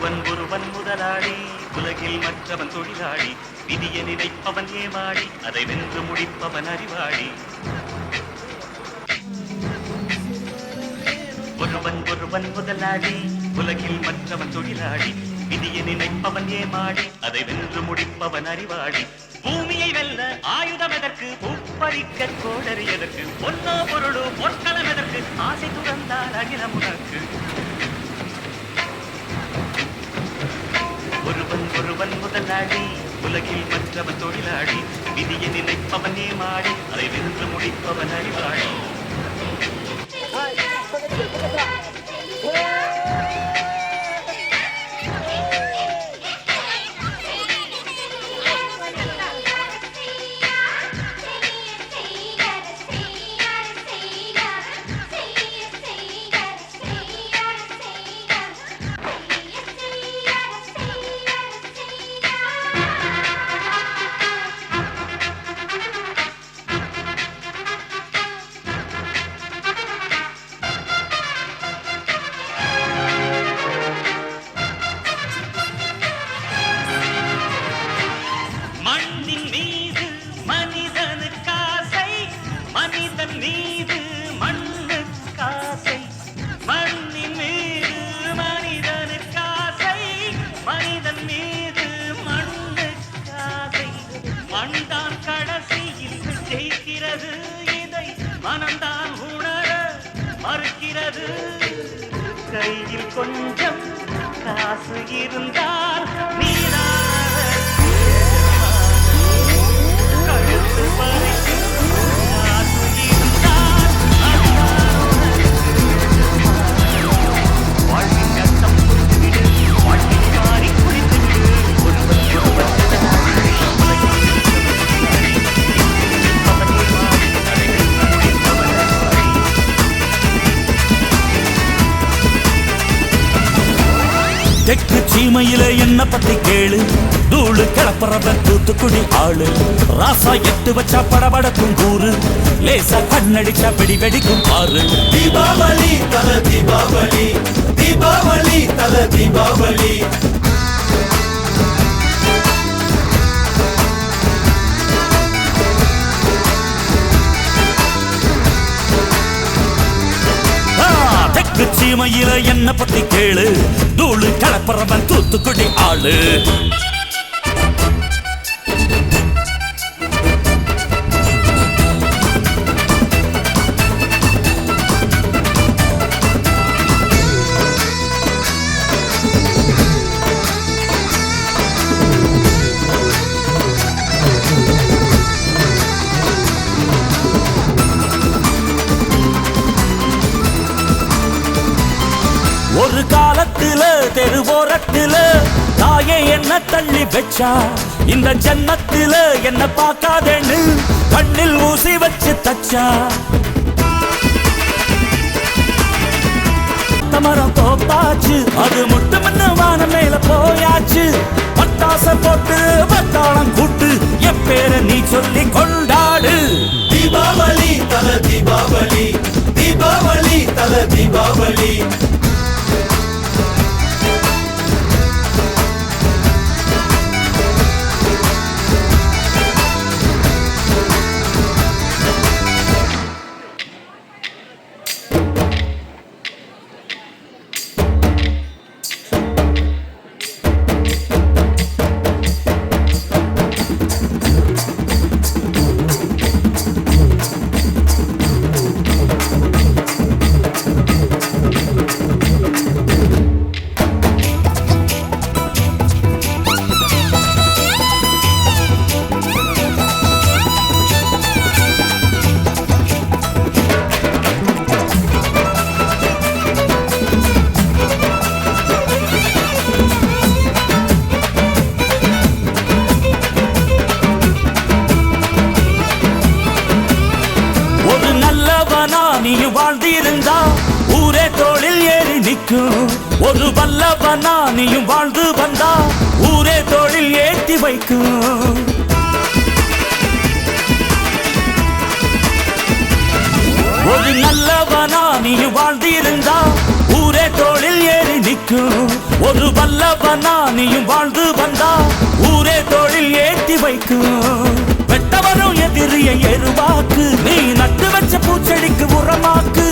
ஒருவன் முதலாளி, உலகில் மற்றவன் தொழிலாளி. விதியை நினைப்பவன் ஏமாளி, அதை வென்று முடிப்பவன் அறிவாளி. ஒருவன் முதலாளி, உலகில் மற்றவன் தொழிலாளி. விதியை நினைப்பவன் ஏமாளி, அதை வென்று முடிப்பவன் அறிவாளி. பூமியை வெல்ல ஆயுதம் எதற்கு, பூப்பறிக்க கோடரி எதற்கு, பொன்னோ பொருளோ பொற்களம் எதற்கு, ஆசை துறந்தால் அகிலம் உனக்கு. ஒருவன் முதலாளி, உலகில் மற்றவன் தொழிலாளி. விதியை நினைப்பவன் ஏமாளி, அதை வென்று முடிப்பவன் அறிவாளி. மனம்தான் உணர மறுக்கிறது. கையில் கொஞ்சம் காசு இருந்தால் கழுத்து பறிக்கும் காசு இருந்தால் வாழ்வின் கஷ்டம் புரிந்துவிடு, வாழ்வின் மாறி குடித்துவிடு. தெற்கு சீமையில என்ன பத்தி கேளு, தூளு கிளப்புறத தூத்துக்குடி ஆளு. ராசா எட்டு வச்சா படபடக்கும் கூறு, லேசா கண்ணடிச்சா வெடி வெடிக்கும் பாரு. தீபாவளி தல தீபாவளி, தீபாவளி தல தீபாவளி. தெற்கு சீமையில என்ன பத்தி கேளு, தூளு கிளப்புறவன் தூத்துக்குடி ஆளு. ஒரு காலத்துல தெருவோரத்துல தாயே என்ன தள்ளி வச்சா, இந்த ஜன்னத்துல என்ன பார்க்காதேன்னு கண்ணில் ஊசி வச்சு தச்சா. மரம் தோப்பாச்சு, அது முட்டு மண்ணு வானம் மேல போயாச்சு. பட்டாச போட்டு பட்டாளம் கூட்டு, என் பேரை நீ சொல்லி கொண்டாடு. தீபாவளி தல தீபாவளி, தீபாவளி தல தீபாவளி. நீயும் வாழ்ந்திருந்தா ஊரே தோளில் ஏறி நிற்கும். ஒரு வல்லவனா நீயும் வாழ்ந்து வந்தா ஊரே தோளில் ஏற்றி வைக்கும். ஒரு நல்லவனா நீயும் வாழ்ந்திருந்தா ஊரே தோளில் ஏறி நிற்கும். ஒரு வல்ல நல்லவனா நீயும் வாழ்ந்து வந்தா ஊரே தொழில் ஏற்றி வைக்கும். வெட்டவரும் எதிரிய எருவாக்கு, நீ நட்டு வச்ச பூச்செடிக்கு உரமாக்கு.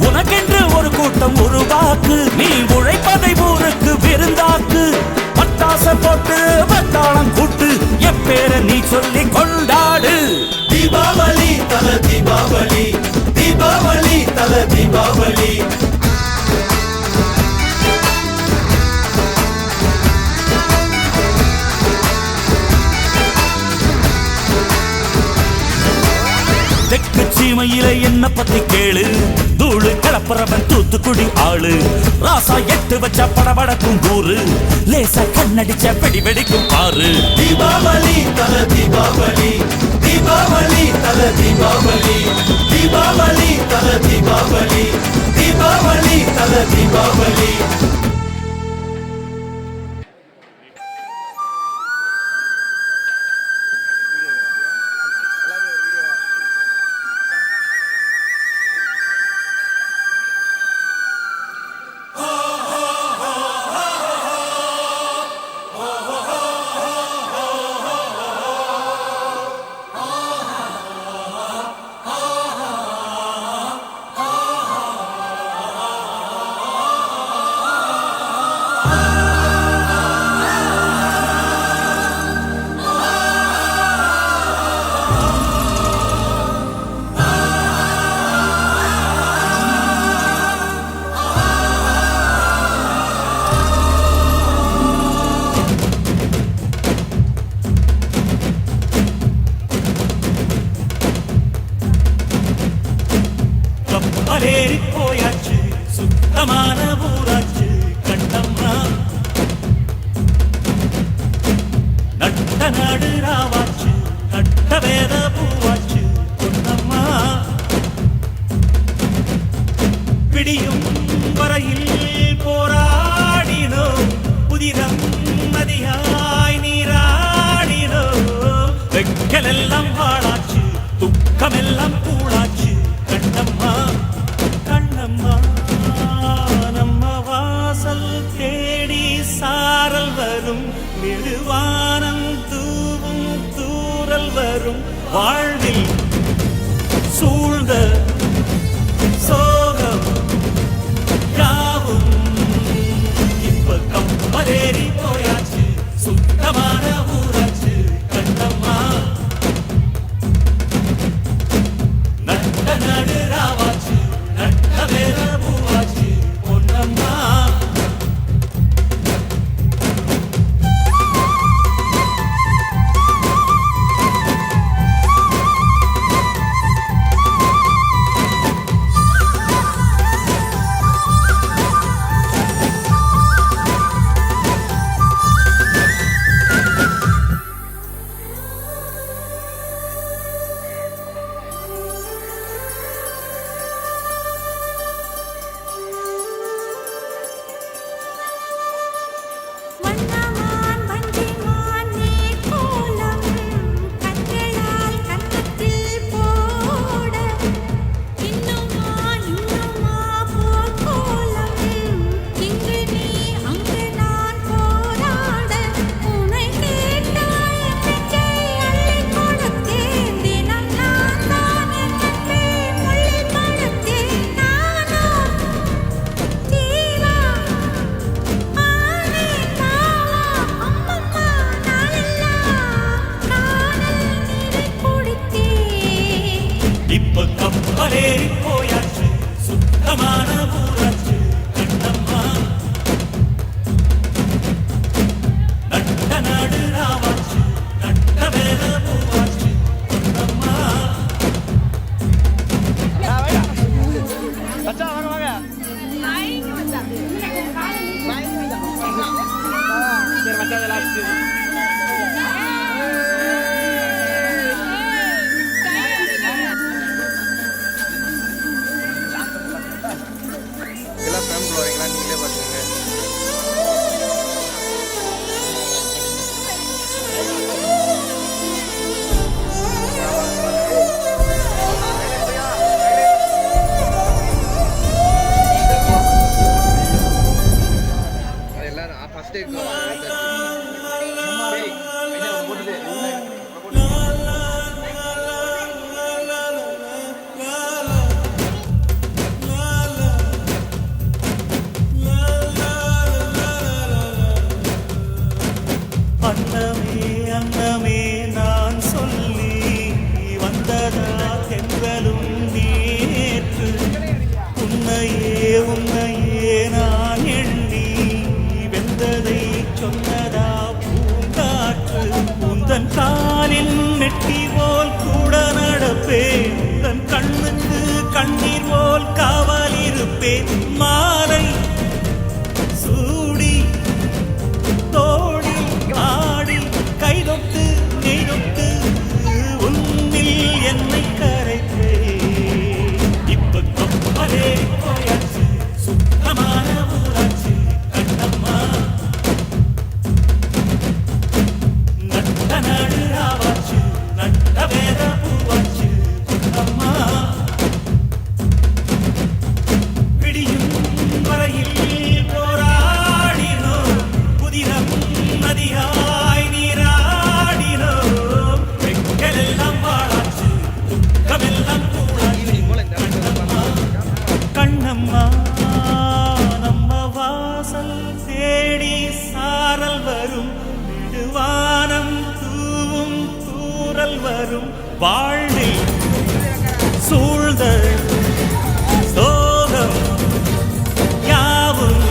உனக்கென்று ஒரு கூட்டம் உருவாக்கு, நீ உழைப்பதை ஊருக்கு விருந்தாக்கு. பட்டாச போட்டு பட்டாளம் கூட்டு, என் பேரை நீ சொல்லி கொண்டாடு. தீபாவளி தல தீபாவளி, தீபாவளி தல தீபாவளி. தெற்கு சீமையில என்ன பத்தி கேளு, தூளு கிளப்புறவன் தூத்துக்குடி ஆளு. ராசா எட்டு வச்ச படபடக்கும் கூறு, லேசா கண்ணடிச்ச வெடி வெடிக்கும் பாரு. தீபாவளி தல தீபாவளி, தீபாவளி தல தீபாவளி, தீபாவளி தல தீபாவளி, தீபாவளி தல தீபாவளி. கப்பலேறி போயாச்சு, சுத்தமான ஊராச்சு கண்டம்மா. நட்ட நாடு ராவாச்சு, நட்ட வேத பூவாச்சு பொன்னம்மா. பிடியும் வரையில் போராடினோம், புதிரம் நதியாய் நீராடினோம். வெக்கலெல்லாம் வாழாச்சு, துக்கமெல்லாம் கூழாச்சு கண்ணம்மா. கண்ணம்மா நம்ம வாசல் தேடி சாரல் வரும், மெதுவானம் தூவும் தூரல் வரும். வாழ்வில் சூழ்ந்த சோகம் யாவும் இப்ப கப்பலேறி போயாச்சு, சுத்தமான ஊராச்சு கண்ணம்மா. நட்ட நடு ராவாச்சு, நட்ட வேத பூவாச்சு பொன்னம்மா. வண்ணமான் வஞ்சிமான் நீர்க்கோலம் கண்களால் கன்னத்தில் போட, இன்னுமா போர்க்கோலம் இங்கு நீ அங்கு நான் போராட. உன்னை கேட்டாய் நெஞ்சை அள்ளிக் கொடுத்தேன், தினம் நான் தான் என் அன்பை முள்ளில் மணத்தேன். நானோ தீவா இப்ப கப்பலேறி போயாச்சு, சுத்தமான ஊராச்சு கண்ணம்மா. நட்ட நாடு ராவாச்சு, நட்ட வேத பூவாச்சு கண்ணம்மா. எல்லாம் ஃபேமிலி வரீங்களா, நீங்களே பார்த்துங்க. எல்லாரும் ஃபர்ஸ்ட் காலில் நெட்டி போல் கூட நடப்பேன் தன் கண்ணுக்கு கண்ணீர் போல் காவல் இருப்பேன் மாலை சூடி தோடி ஆடி கைதொட்டு நெய்தொட்டு உன்னில் என்னை கரைப்பே இப்ப கொப்பரே போயாச்சு சுத்தமான ஊராச்சு கண்ணம்மா நட்ட நாடு ஆவாச்சு நட்ட வேற பூவாச்சு அம்மா விடியும் வரையில் போராடினோம் புதினம் நதியாய் நீராடினோம் வெக்கலெல்லாம் வாழாச்சு துக்கமெல்லாம் கூடாச்சு கண்ணம்மா நம்ம வாசல் தேடி சாரல் வரும் விடுவானம் தூவும் தூரல் வரும் வாழ்வில் சூழ்ந்த சோகம் யாவும்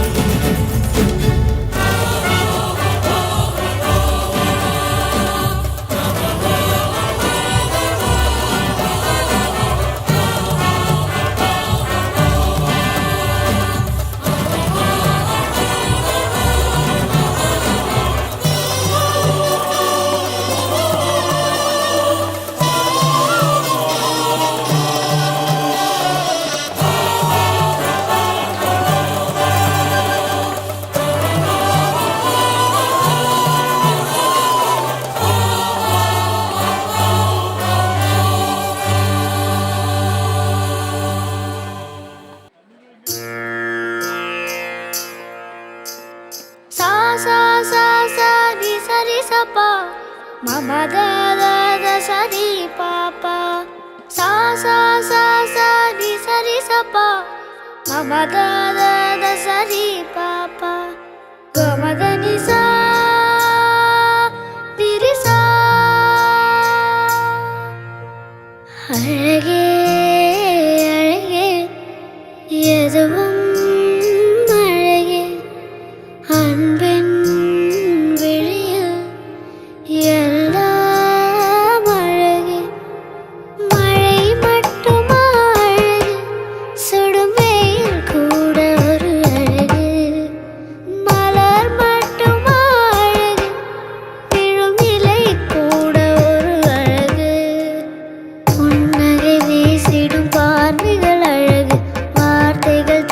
sa sa sa sa di sa pa ma ba da da da sa di pa pa sa sa sa sa di sa pa ma ba da da da sa di pa pa ga ma da ni sa di ri sa அழகே அழகே எதுவும் அழகே அன்பின் விழியில் எல்லாம் அழகு மழை மட்டுமா அழகு சுடும் வெயில் கூட ஒரு அழகு மலர் மட்டுமா அழகு விழும் இலை கூட ஒரு அழகு புன்னகை வீசிடும் பார்வைகள் அழகு வார்த்தைகள்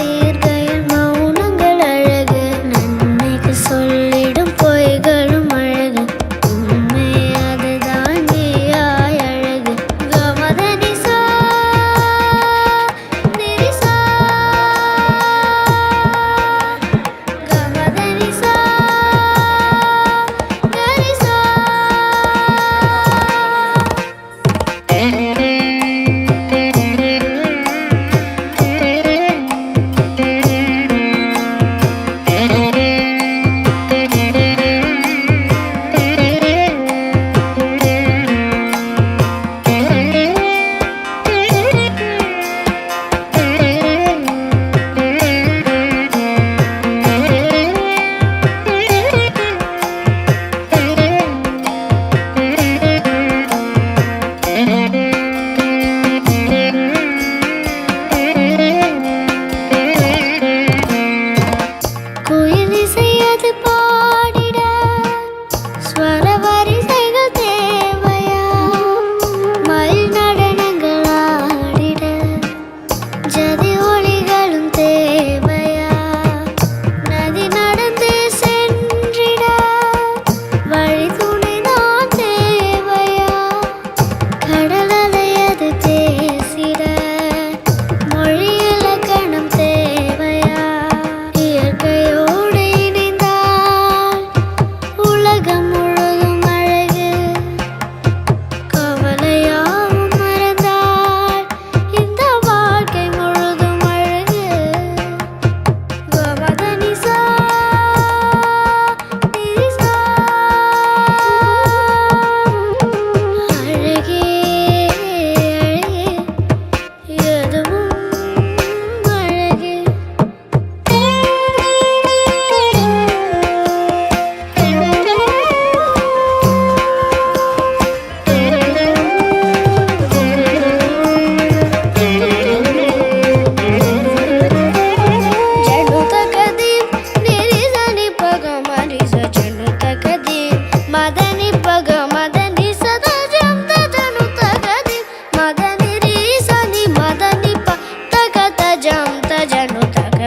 தக